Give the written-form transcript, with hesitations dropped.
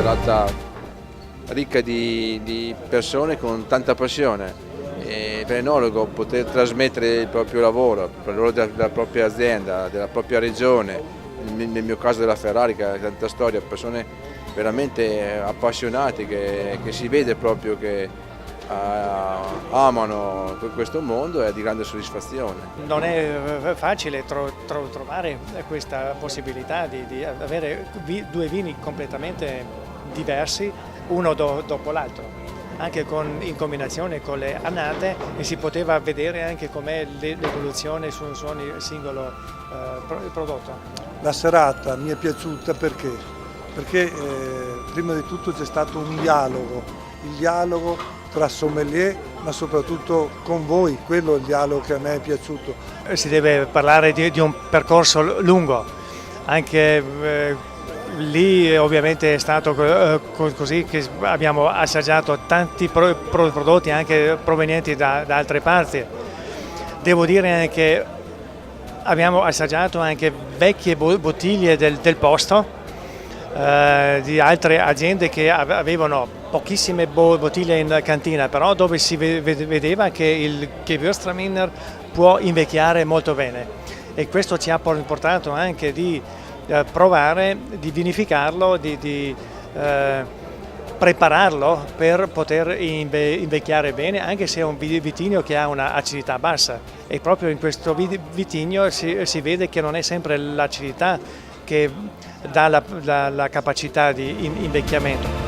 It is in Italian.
serata ricca di persone con tanta passione. E per l'enologo poter trasmettere il proprio lavoro, il lavoro della propria azienda, della propria regione, nel mio caso della Ferrari che ha tanta storia, persone veramente appassionate che si vede proprio che amano questo mondo, è di grande soddisfazione. Non è facile trovare questa possibilità di avere due vini completamente diversi uno dopo l'altro, anche in combinazione con le annate, e si poteva vedere anche com'è l'evoluzione su ogni singolo prodotto. La serata mi è piaciuta perché prima di tutto c'è stato un dialogo, il dialogo tra sommelier ma soprattutto con voi, quello è il dialogo che a me è piaciuto. Si deve parlare di un percorso lungo, anche lì ovviamente è stato così che abbiamo assaggiato tanti prodotti anche provenienti da altre parti. Devo dire che abbiamo assaggiato anche vecchie bottiglie del posto, di altre aziende che avevano pochissime bottiglie in cantina, però dove si vedeva che il Gewürztraminer può invecchiare molto bene, e questo ci ha portato anche di provare di vinificarlo, di prepararlo per poter invecchiare bene, anche se è un vitigno che ha una acidità bassa, e proprio in questo vitigno si vede che non è sempre l'acidità che dà la capacità di invecchiamento.